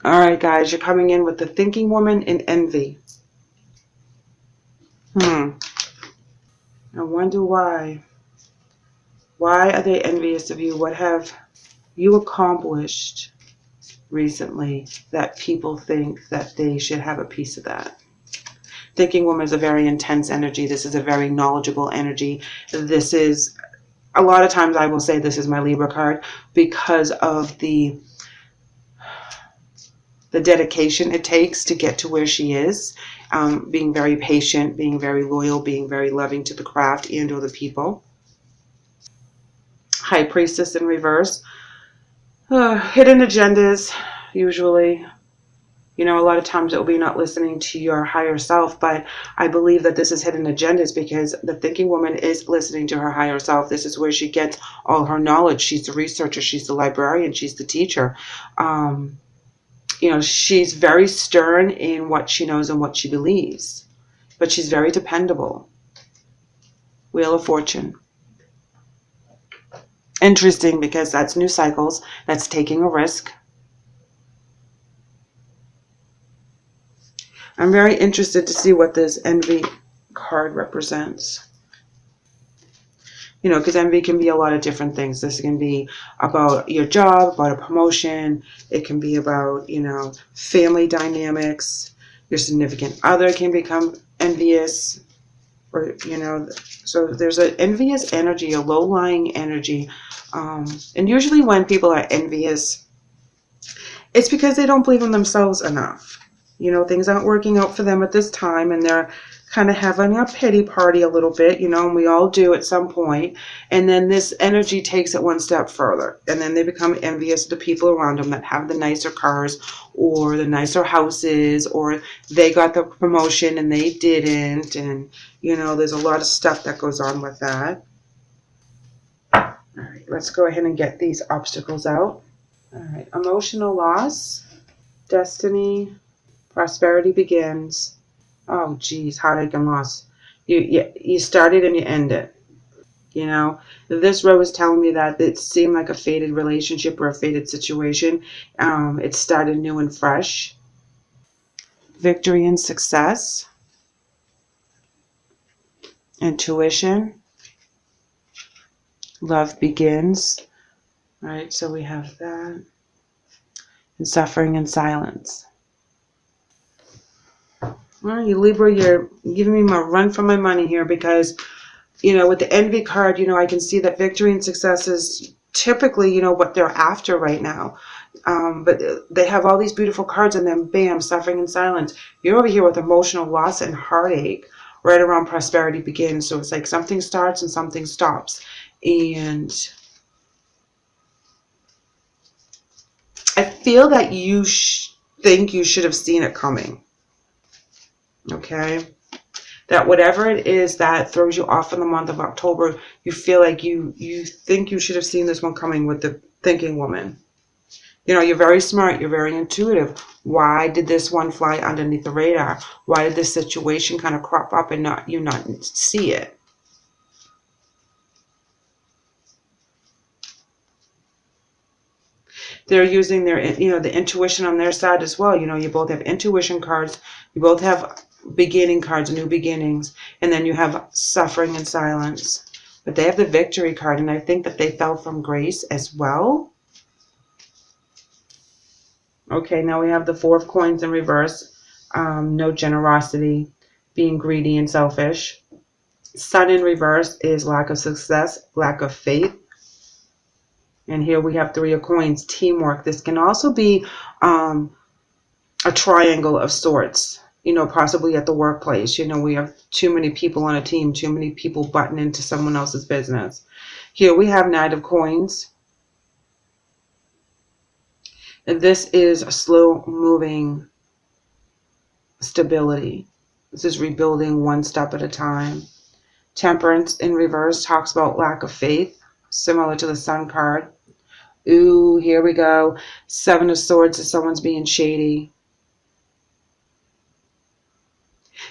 All right, guys, you're coming in with the thinking woman in envy. I wonder why. Why are they envious of you? What have you accomplished recently that people think that they should have a piece of that? Thinking woman is a very intense energy. This is a very knowledgeable energy. This is, a lot of times I will say this is my Libra card because of the dedication it takes to get to where she is. Being very patient, being very loyal, being very loving to the craft and or the people. High Priestess in reverse. Hidden agendas, usually. You know, a lot of times it will be not listening to your higher self, but I believe that this is hidden agendas because the thinking woman is listening to her higher self. This is where she gets all her knowledge. She's the researcher, she's the librarian, she's the teacher. You know, she's very stern in what she knows and what she believes, but she's very dependable. Wheel of Fortune. Interesting because that's new cycles. That's taking a risk. I'm very interested to see what this envy card represents. You know, because envy can be a lot of different things. This can be about your job, about a promotion. It can be about, you know, family dynamics. Your significant other can become envious. Or, you know, so there's an envious energy, a low-lying energy. And usually when people are envious, it's because they don't believe in themselves enough. You know, things aren't working out for them at this time, and they're kind of having a pity party a little bit, you know, and we all do at some point. And then this energy takes it one step further, and then they become envious of the people around them that have the nicer cars or the nicer houses, or they got the promotion and they didn't. And, you know, there's a lot of stuff that goes on with that. All right, let's go ahead and get these obstacles out. All right, emotional loss, destiny, prosperity begins. Oh, geez, heartache and loss. You started and you end it. You know, this row is telling me that it seemed like a fated relationship or a fated situation. It started new and fresh. Victory and success. Intuition. Love begins. All right, so we have that. And suffering and silence. Well, you Libra, you're giving me my run for my money here because, you know, with the envy card, you know, I can see that victory and success is typically, you know, what they're after right now. But they have all these beautiful cards and then bam, suffering and silence. You're over here with emotional loss and heartache right around prosperity begins. So it's like something starts and something stops. And I feel that you think you should have seen it coming. Okay? That whatever it is that throws you off in the month of October, you feel like you think you should have seen this one coming with the thinking woman. You know, you're very smart. You're very intuitive. Why did this one fly underneath the radar? Why did this situation kind of crop up and not see it? They're using their, you know, the intuition on their side as well. You know, you both have intuition cards. You both have beginning cards, new beginnings. And then you have suffering and silence. But they have the victory card. And I think that they fell from grace as well. Okay, now we have the Four of Coins in reverse. No generosity, being greedy and selfish. Sun in reverse is lack of success, lack of faith. And here we have Three of Coins, teamwork. This can also be a triangle of sorts, you know, possibly at the workplace. You know, we have too many people on a team, too many people butting into someone else's business. Here we have Knight of Coins. And this is a slow-moving stability. This is rebuilding one step at a time. Temperance in reverse talks about lack of faith, similar to the Sun card. Ooh, here we go. Seven of Swords is someone's being shady.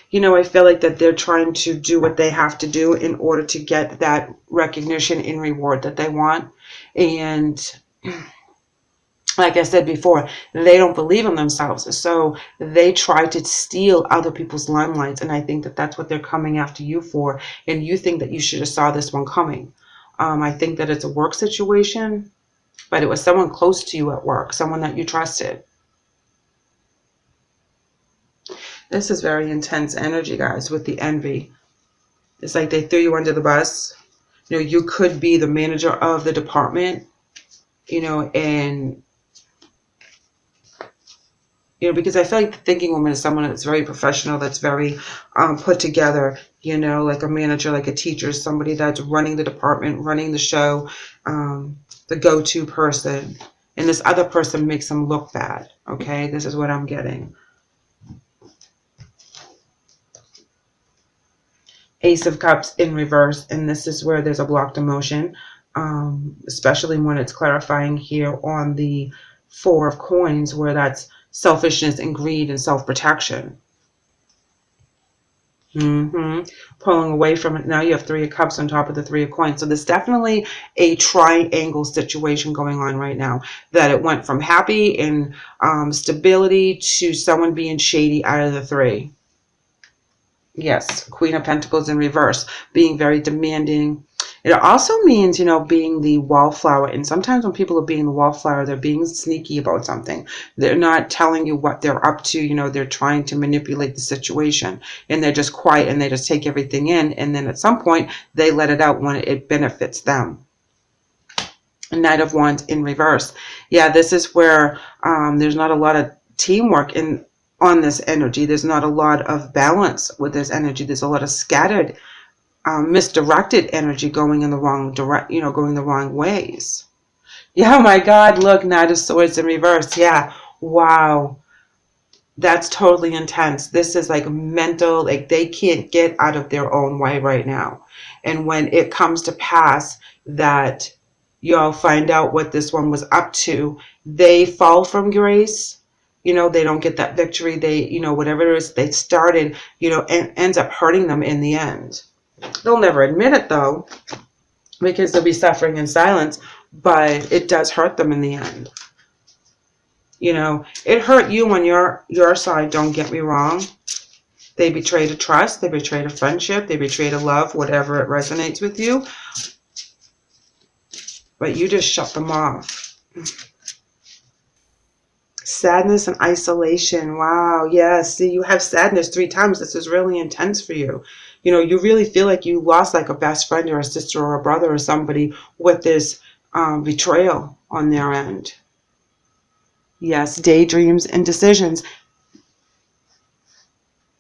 You know, I feel like that they're trying to do what they have to do in order to get that recognition and reward that they want. And like I said before, they don't believe in themselves. So they try to steal other people's limelights. And I think that that's what they're coming after you for. And you think that you should have saw this one coming. I think that it's a work situation, but it was someone close to you at work, someone that you trusted. This is very intense energy, guys, with the envy. It's like they threw you under the bus. You know, you could be the manager of the department, you know, and you know, because I feel like the thinking woman is someone that's very professional, that's very put together, you know, like a manager, like a teacher, somebody that's running the department, running the show, the go-to person. And this other person makes them look bad, okay? This is what I'm getting. Ace of Cups in reverse, and this is where there's a blocked emotion, especially when it's clarifying here on the Four of Coins, where that's selfishness and greed and self-protection. Pulling away from it. Now you have Three of Cups on top of the Three of Coins. So there's definitely a triangle situation going on right now. That it went from happy and stability to someone being shady out of the three. Yes, Queen of Pentacles in reverse, being very demanding. It also means, you know, being the wallflower. And sometimes when people are being the wallflower, they're being sneaky about something. They're not telling you what they're up to. You know, they're trying to manipulate the situation. And they're just quiet and they just take everything in. And then at some point, they let it out when it benefits them. Knight of Wands in reverse. Yeah, this is where there's not a lot of teamwork on this energy. There's not a lot of balance with this energy. There's a lot of scattered, misdirected energy going in the wrong going the wrong ways. Yeah, oh my God, look, Knight of Swords in reverse. Yeah, wow. That's totally intense. This is like mental, like they can't get out of their own way right now. And when it comes to pass that y'all find out what this one was up to, they fall from grace. You know, they don't get that victory. They, you know, whatever it is they started, you know, and ends up hurting them in the end. They'll never admit it though, because they'll be suffering in silence, but it does hurt them in the end. You know, it hurt you on your side, don't get me wrong. They betrayed a trust, they betrayed a friendship, they betrayed a love, whatever it resonates with you. But you just shut them off. Sadness and isolation. Wow, yes. See, you have sadness 3 times. This is really intense for you. You know, you really feel like you lost like a best friend or a sister or a brother or somebody with this betrayal on their end. Yes, daydreams and decisions.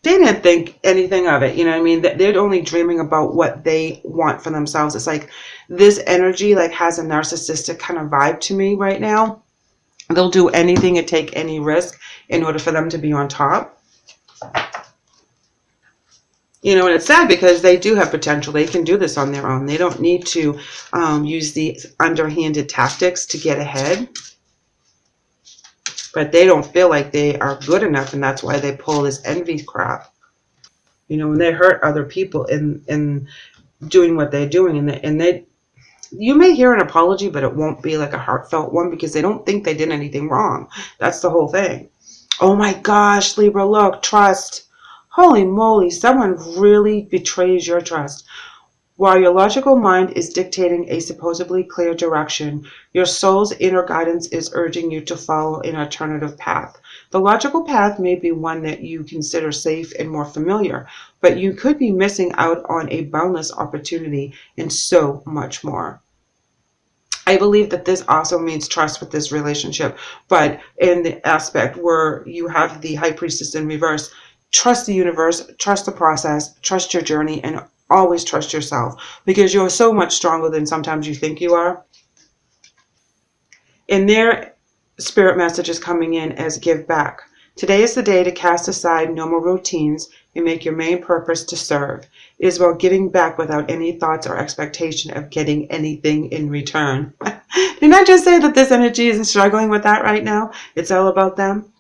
They didn't think anything of it. You know what I mean? They're only dreaming about what they want for themselves. It's like this energy like has a narcissistic kind of vibe to me right now. They'll do anything and take any risk in order for them to be on top. You know, and it's sad because they do have potential. They can do this on their own. They don't need to use the underhanded tactics to get ahead. But they don't feel like they are good enough, and that's why they pull this envy crap. You know, when they hurt other people in doing what they're doing, and they you may hear an apology, but it won't be like a heartfelt one because they don't think they did anything wrong. That's the whole thing. Oh my gosh, Libra, look, trust. Holy moly, someone really betrays your trust. While your logical mind is dictating a supposedly clear direction, your soul's inner guidance is urging you to follow an alternative path. The logical path may be one that you consider safe and more familiar, but you could be missing out on a boundless opportunity and so much more. I believe that this also means trust with this relationship, but in the aspect where you have the High Priestess in reverse, trust the universe, trust the process, trust your journey, and always trust yourself because you're so much stronger than sometimes you think you are. And their spirit message is coming in as give back. Today is the day to cast aside normal routines and make your main purpose to serve. It is about giving back without any thoughts or expectation of getting anything in return. Didn't I just say that this energy is struggling with that right now? It's all about them.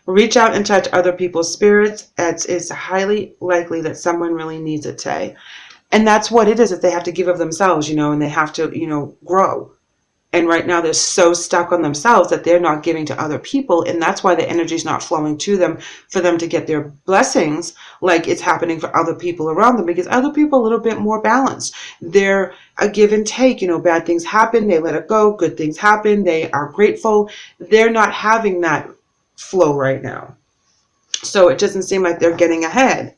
Reach out and touch other people's spirits. It's highly likely that someone really needs it today. And that's what it is, that they have to give of themselves, you know, and they have to, you know, grow. And right now they're so stuck on themselves that they're not giving to other people. And that's why the energy is not flowing to them for them to get their blessings like it's happening for other people around them, because other people are a little bit more balanced. They're a give and take. Bad things happen, they let it go. Good things happen, they are grateful. They're not having that flow right now. So it doesn't seem like they're getting ahead.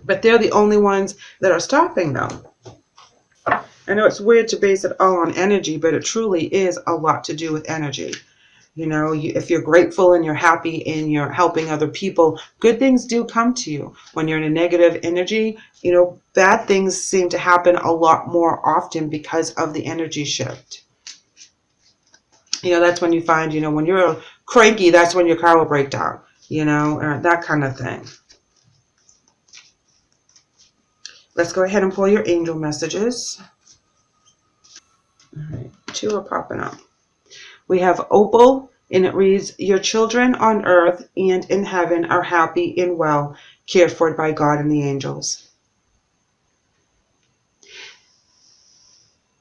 But they're the only ones that are stopping though. I know it's weird to base it all on energy, but it truly is a lot to do with energy. If you're grateful and you're happy and you're helping other people, good things do come to you. When you're in a negative energy, bad things seem to happen a lot more often because of the energy shift. That's when you find, when you're cranky, that's when your car will break down, or that kind of thing. Let's go ahead and pull your angel messages. All right, 2 are popping up. We have Opal, and it reads, your children on earth and in heaven are happy and well, cared for by God and the angels.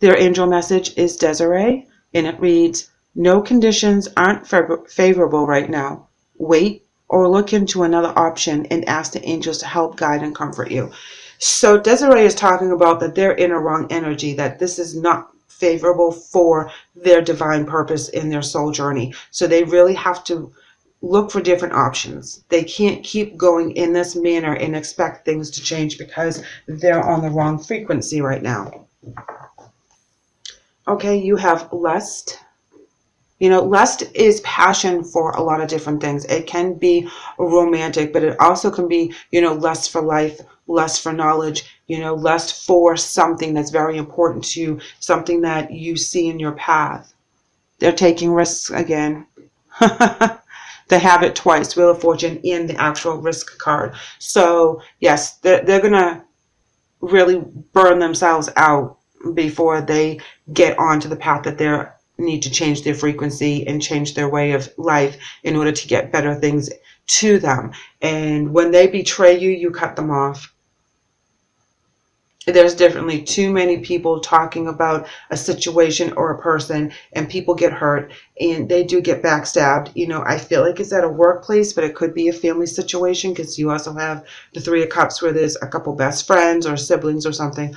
Their angel message is Desiree, and it reads, no conditions aren't favorable right now. Wait or look into another option and ask the angels to help guide and comfort you. So Desiree is talking about that they're in a wrong energy, that this is not favorable for their divine purpose in their soul journey. So they really have to look for different options. They can't keep going in this manner and expect things to change because they're on the wrong frequency right now. Okay, you have lust. Lust is passion for a lot of different things. It can be romantic, but it also can be, lust for life, lust for knowledge, lust for something that's very important to you, something that you see in your path. They're taking risks again. They have it twice, Wheel of Fortune and the actual risk card. So, yes, they're going to really burn themselves out before they get onto the path that they need to change their frequency and change their way of life in order to get better things to them. And when they betray you, you cut them off. There's definitely too many people talking about a situation or a person, and people get hurt and they do get backstabbed. I feel like it's at a workplace, but it could be a family situation, because you also have the 3 of Cups where there's a couple best friends or siblings or something.